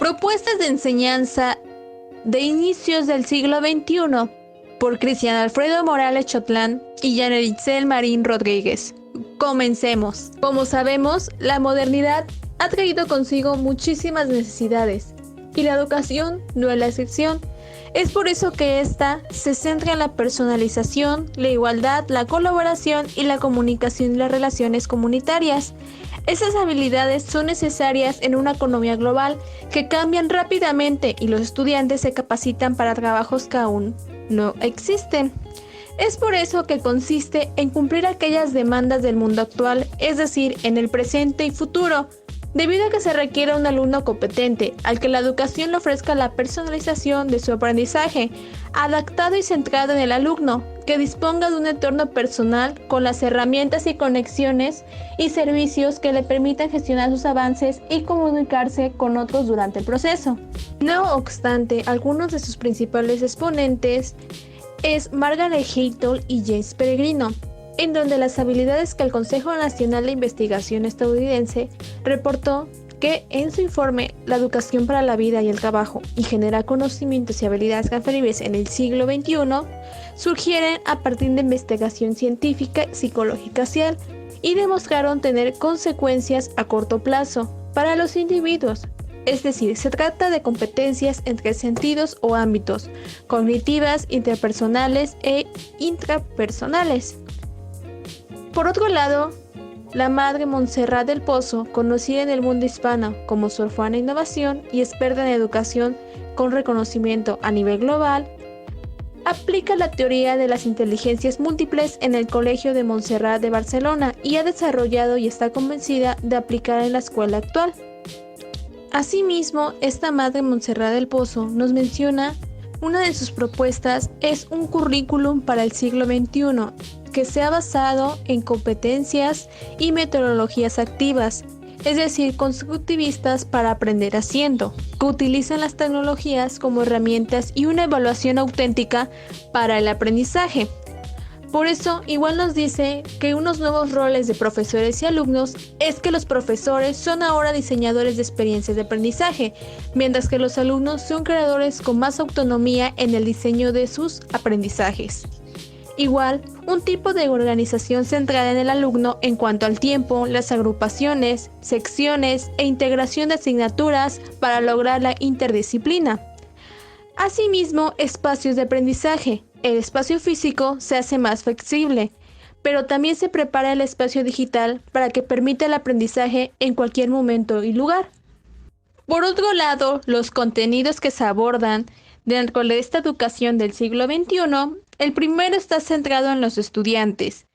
Propuestas de enseñanza de inicios del siglo XXI por Cristian Alfredo Morales Chotlán y Yaneritzel Marín Rodríguez. Comencemos. Como sabemos, la modernidad ha traído consigo muchísimas necesidades y la educación no es la excepción. Es por eso que esta se centra en la personalización, la igualdad, la colaboración y la comunicación y las relaciones comunitarias. Esas habilidades son necesarias en una economía global que cambian rápidamente y los estudiantes se capacitan para trabajos que aún no existen. Es por eso que consiste en cumplir aquellas demandas del mundo actual, es decir, en el presente y futuro, debido a que se requiere un alumno competente, al que la educación le ofrezca la personalización de su aprendizaje, adaptado y centrado en el alumno, que disponga de un entorno personal con las herramientas y conexiones y servicios que le permitan gestionar sus avances y comunicarse con otros durante el proceso. No obstante, algunos de sus principales exponentes es Margaret Hayton y James Peregrino, en donde las habilidades que el Consejo Nacional de Investigación estadounidense reportó que en su informe La educación para la vida y el trabajo y generar conocimientos y habilidades transferibles en el siglo XXI surgieron a partir de investigación científica psicológica social y demostraron tener consecuencias a corto plazo para los individuos. Es decir, se trata de competencias en tres sentidos o ámbitos: cognitivas, interpersonales e intrapersonales. Por otro lado, la madre Montserrat del Pozo, conocida en el mundo hispano como Sor Juana Innovación y experta en educación con reconocimiento a nivel global, aplica la teoría de las inteligencias múltiples en el Colegio de Montserrat de Barcelona y ha desarrollado y está convencida de aplicar en la escuela actual. Asimismo, esta madre Montserrat del Pozo nos menciona una de sus propuestas es un currículum para el siglo XXI que sea basado en competencias y metodologías activas, es decir, constructivistas para aprender haciendo, que utilizan las tecnologías como herramientas y una evaluación auténtica para el aprendizaje. Por eso, igual nos dice que unos nuevos roles de profesores y alumnos es que los profesores son ahora diseñadores de experiencias de aprendizaje, mientras que los alumnos son creadores con más autonomía en el diseño de sus aprendizajes. Igual, un tipo de organización centrada en el alumno en cuanto al tiempo, las agrupaciones, secciones e integración de asignaturas para lograr la interdisciplina. Asimismo, espacios de aprendizaje. El espacio físico se hace más flexible, pero también se prepara el espacio digital para que permita el aprendizaje en cualquier momento y lugar. Por otro lado, los contenidos que se abordan dentro de esta educación del siglo XXI, el primero está centrado en los estudiantes.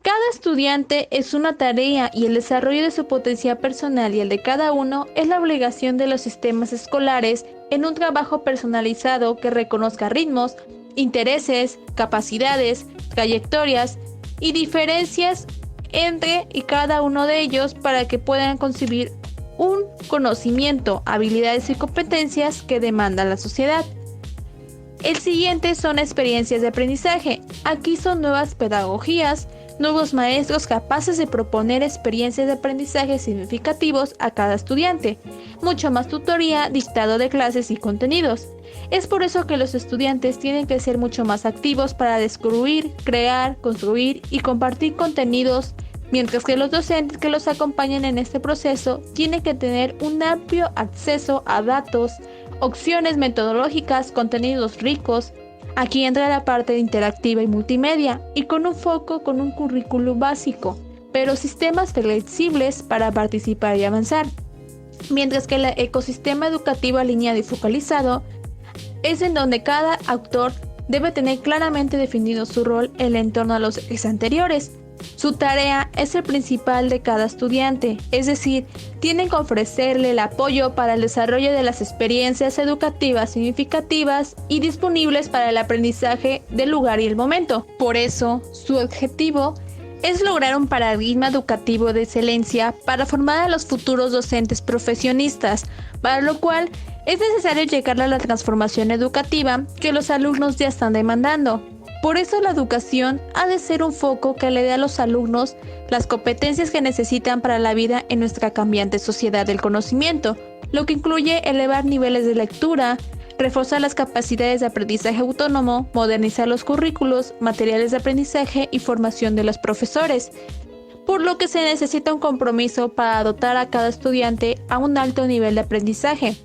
Cada estudiante es una tarea y el desarrollo de su potencial personal y el de cada uno es la obligación de los sistemas escolares en un trabajo personalizado que reconozca ritmos, intereses, capacidades, trayectorias y diferencias entre y cada uno de ellos para que puedan concebir un conocimiento, habilidades y competencias que demanda la sociedad. El siguiente son experiencias de aprendizaje. Aquí son nuevas pedagogías, nuevos maestros capaces de proponer experiencias de aprendizaje significativos a cada estudiante, mucho más tutoría, dictado de clases y contenidos. Es por eso que los estudiantes tienen que ser mucho más activos para descubrir, crear, construir y compartir contenidos, mientras que los docentes que los acompañan en este proceso tienen que tener un amplio acceso a datos, opciones metodológicas, contenidos ricos. Aquí entra la parte interactiva y multimedia, y con un foco con un currículum básico, pero sistemas flexibles para participar y avanzar. Mientras que el ecosistema educativo alineado y focalizado es en donde cada autor debe tener claramente definido su rol en el entorno a los ejes anteriores. Su tarea es el principal de cada estudiante, es decir, tienen que ofrecerle el apoyo para el desarrollo de las experiencias educativas significativas y disponibles para el aprendizaje del lugar y el momento. Por eso, su objetivo es lograr un paradigma educativo de excelencia para formar a los futuros docentes profesionistas, para lo cual es necesario llegar a la transformación educativa que los alumnos ya están demandando. Por eso la educación ha de ser un foco que le dé a los alumnos las competencias que necesitan para la vida en nuestra cambiante sociedad del conocimiento, lo que incluye elevar niveles de lectura, reforzar las capacidades de aprendizaje autónomo, modernizar los currículos, materiales de aprendizaje y formación de los profesores, por lo que se necesita un compromiso para dotar a cada estudiante a un alto nivel de aprendizaje,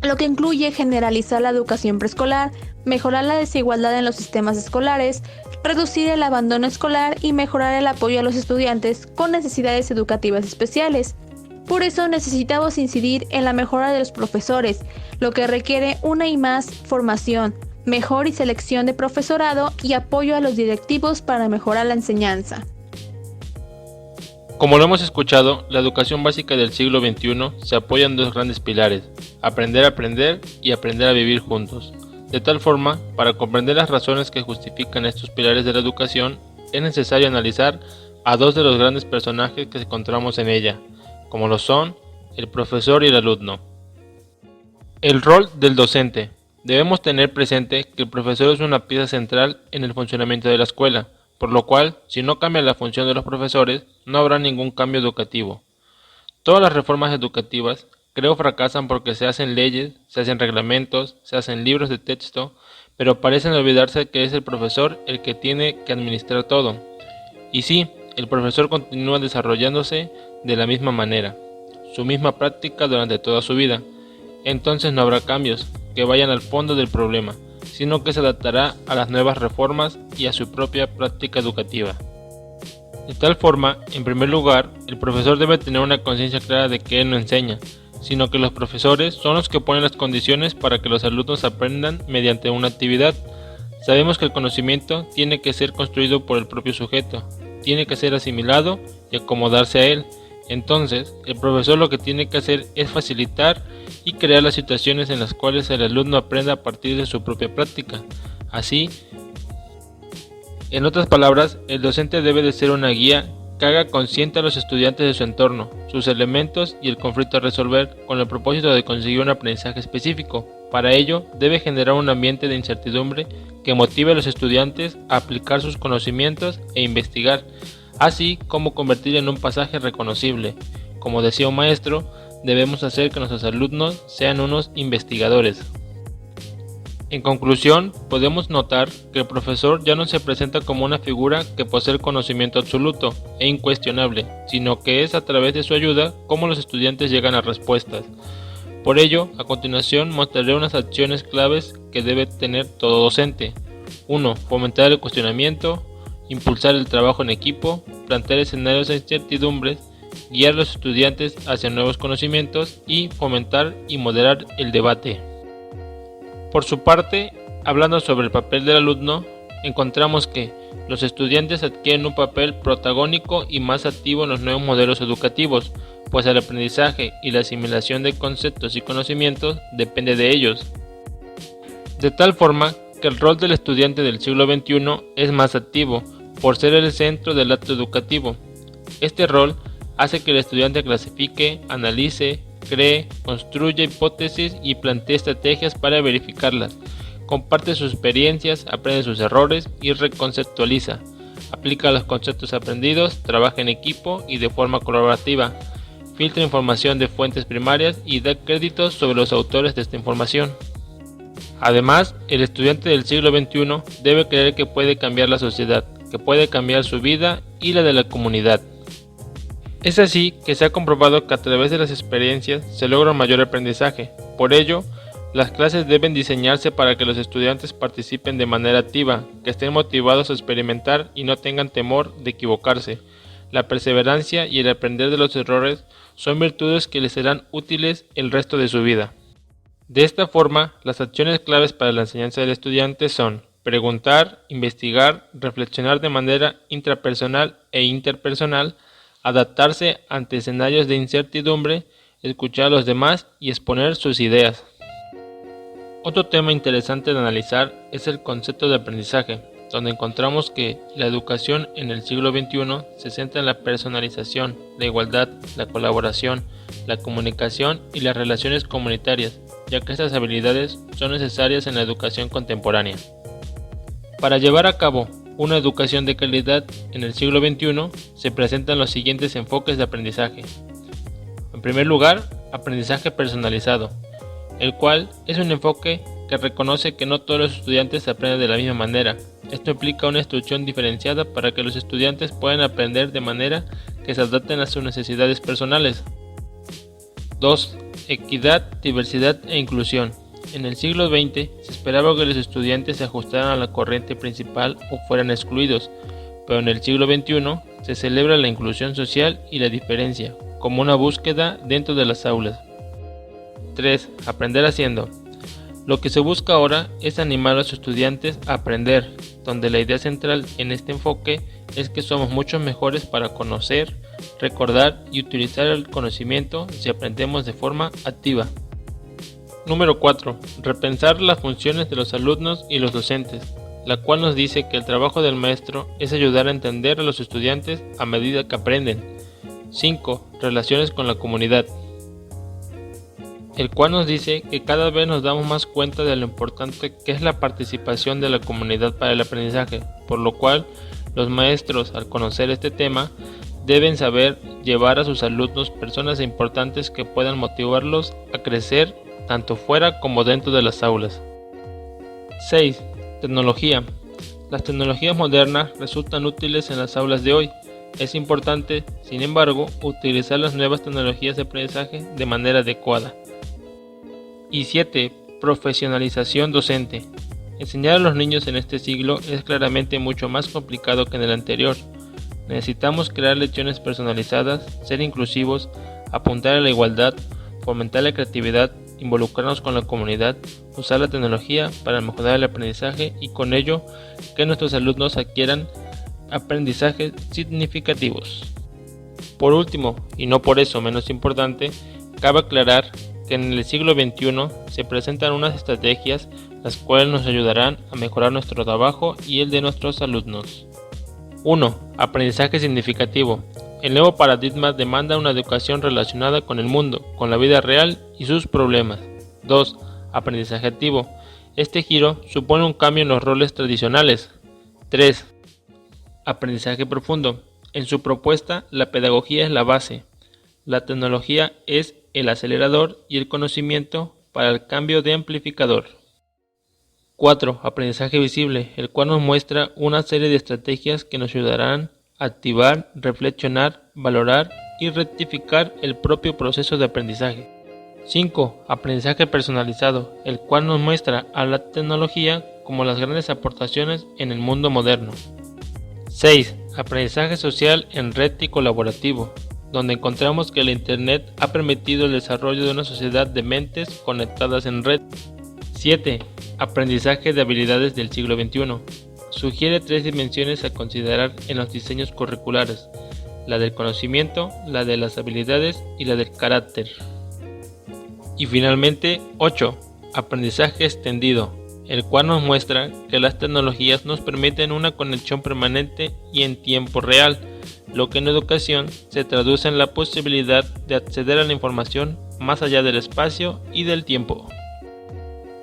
lo que incluye generalizar la educación preescolar, mejorar la desigualdad en los sistemas escolares, reducir el abandono escolar y mejorar el apoyo a los estudiantes con necesidades educativas especiales. Por eso necesitamos incidir en la mejora de los profesores, lo que requiere una y más formación, mejor y selección de profesorado y apoyo a los directivos para mejorar la enseñanza. Como lo hemos escuchado, la educación básica del siglo XXI se apoya en dos grandes pilares: aprender a aprender y aprender a vivir juntos. De tal forma, para comprender las razones que justifican estos pilares de la educación, es necesario analizar a dos de los grandes personajes que encontramos en ella, como lo son el profesor y el alumno. El rol del docente. Debemos tener presente que el profesor es una pieza central en el funcionamiento de la escuela, por lo cual, si no cambia la función de los profesores, no habrá ningún cambio educativo. Todas las reformas educativas, creo, fracasan porque se hacen leyes, se hacen reglamentos, se hacen libros de texto, pero parecen olvidarse que es el profesor el que tiene que administrar todo. Y sí, el profesor continúa desarrollándose de la misma manera, su misma práctica durante toda su vida. Entonces no habrá cambios que vayan al fondo del problema, sino que se adaptará a las nuevas reformas y a su propia práctica educativa. De tal forma, en primer lugar, el profesor debe tener una conciencia clara de que él no enseña, sino que los profesores son los que ponen las condiciones para que los alumnos aprendan mediante una actividad. Sabemos que el conocimiento tiene que ser construido por el propio sujeto, tiene que ser asimilado y acomodarse a él. Entonces, el profesor lo que tiene que hacer es facilitar y crear las situaciones en las cuales el alumno aprenda a partir de su propia práctica. Así, en otras palabras, el docente debe de ser una guía que haga consciente a los estudiantes de su entorno, sus elementos y el conflicto a resolver, con el propósito de conseguir un aprendizaje específico. Para ello, debe generar un ambiente de incertidumbre que motive a los estudiantes a aplicar sus conocimientos e investigar, así como convertir en un pasaje reconocible. Como decía un maestro, debemos hacer que nuestros alumnos sean unos investigadores. En conclusión, podemos notar que el profesor ya no se presenta como una figura que posee el conocimiento absoluto e incuestionable, sino que es a través de su ayuda cómo los estudiantes llegan a respuestas. Por ello, a continuación mostraré unas acciones claves que debe tener todo docente. 1. Fomentar el cuestionamiento, impulsar el trabajo en equipo, plantear escenarios de incertidumbres, guiar a los estudiantes hacia nuevos conocimientos y fomentar y moderar el debate. Por su parte, hablando sobre el papel del alumno, encontramos que los estudiantes adquieren un papel protagónico y más activo en los nuevos modelos educativos, pues el aprendizaje y la asimilación de conceptos y conocimientos depende de ellos. De tal forma que el rol del estudiante del siglo XXI es más activo, por ser el centro del acto educativo. Este rol hace que el estudiante clasifique, analice, cree, construye hipótesis y plantee estrategias para verificarlas, comparte sus experiencias, aprende sus errores y reconceptualiza, aplica los conceptos aprendidos, trabaja en equipo y de forma colaborativa, filtra información de fuentes primarias y da créditos sobre los autores de esta información. Además, el estudiante del siglo XXI debe creer que puede cambiar la sociedad, que puede cambiar su vida y la de la comunidad. Es así que se ha comprobado que a través de las experiencias se logra un mayor aprendizaje. Por ello, las clases deben diseñarse para que los estudiantes participen de manera activa, que estén motivados a experimentar y no tengan temor de equivocarse. La perseverancia y el aprender de los errores son virtudes que les serán útiles el resto de su vida. De esta forma, las acciones claves para la enseñanza del estudiante son preguntar, investigar, reflexionar de manera intrapersonal e interpersonal, adaptarse ante escenarios de incertidumbre, escuchar a los demás y exponer sus ideas. Otro tema interesante de analizar es el concepto de aprendizaje, donde encontramos que la educación en el siglo XXI se centra en la personalización, la igualdad, la colaboración, la comunicación y las relaciones comunitarias, ya que estas habilidades son necesarias en la educación contemporánea. Para llevar a cabo una educación de calidad en el siglo XXI, se presentan los siguientes enfoques de aprendizaje. En primer lugar, aprendizaje personalizado, el cual es un enfoque que reconoce que no todos los estudiantes aprenden de la misma manera. Esto implica una instrucción diferenciada para que los estudiantes puedan aprender de manera que se adapten a sus necesidades personales. 2. Equidad, diversidad e inclusión. En el siglo XX se esperaba que los estudiantes se ajustaran a la corriente principal o fueran excluidos, pero en el siglo XXI se celebra la inclusión social y la diferencia, como una búsqueda dentro de las aulas. 3. Aprender haciendo. Lo que se busca ahora es animar a los estudiantes a aprender, donde la idea central en este enfoque es que somos mucho mejores para conocer, recordar y utilizar el conocimiento si aprendemos de forma activa. Número 4. Repensar las funciones de los alumnos y los docentes, la cual nos dice que el trabajo del maestro es ayudar a entender a los estudiantes a medida que aprenden. 5. Relaciones con la comunidad, el cual nos dice que cada vez nos damos más cuenta de lo importante que es la participación de la comunidad para el aprendizaje, por lo cual los maestros, al conocer este tema, deben saber llevar a sus alumnos personas importantes que puedan motivarlos a crecer tanto fuera como dentro de las aulas. 6. Tecnología. Las tecnologías modernas resultan útiles en las aulas de hoy. Es importante, sin embargo, utilizar las nuevas tecnologías de aprendizaje de manera adecuada. Y 7. Profesionalización docente. Enseñar a los niños en este siglo es claramente mucho más complicado que en el anterior. Necesitamos crear lecciones personalizadas, ser inclusivos, apuntar a la igualdad, fomentar la creatividad, involucrarnos con la comunidad, usar la tecnología para mejorar el aprendizaje y con ello que nuestros alumnos adquieran aprendizajes significativos. Por último, y no por eso menos importante, cabe aclarar que en el siglo XXI se presentan unas estrategias las cuales nos ayudarán a mejorar nuestro trabajo y el de nuestros alumnos. 1. Aprendizaje significativo. El nuevo paradigma demanda una educación relacionada con el mundo, con la vida real y sus problemas. 2. Aprendizaje activo. Este giro supone un cambio en los roles tradicionales. 3. Aprendizaje profundo. En su propuesta, la pedagogía es la base. La tecnología es el acelerador y el conocimiento para el cambio de amplificador. 4. Aprendizaje visible, el cual nos muestra una serie de estrategias que nos ayudarán a activar, reflexionar, valorar y rectificar el propio proceso de aprendizaje. 5. Aprendizaje personalizado, el cual nos muestra a la tecnología como las grandes aportaciones en el mundo moderno. 6. Aprendizaje social en red y colaborativo, donde encontramos que el Internet ha permitido el desarrollo de una sociedad de mentes conectadas en red. 7. Aprendizaje de habilidades del siglo XXI. Sugiere 3 dimensiones a considerar en los diseños curriculares: la del conocimiento, la de las habilidades y la del carácter. Y finalmente, 8. Aprendizaje extendido, el cual nos muestra que las tecnologías nos permiten una conexión permanente y en tiempo real, lo que en educación se traduce en la posibilidad de acceder a la información más allá del espacio y del tiempo.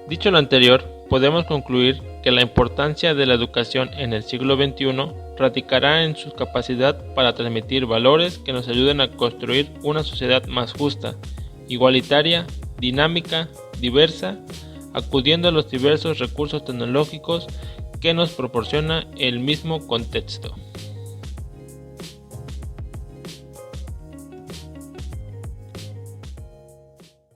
Dicho lo anterior, podemos concluir que la importancia de la educación en el siglo XXI radicará en su capacidad para transmitir valores que nos ayuden a construir una sociedad más justa, igualitaria, dinámica, diversa, acudiendo a los diversos recursos tecnológicos que nos proporciona el mismo contexto.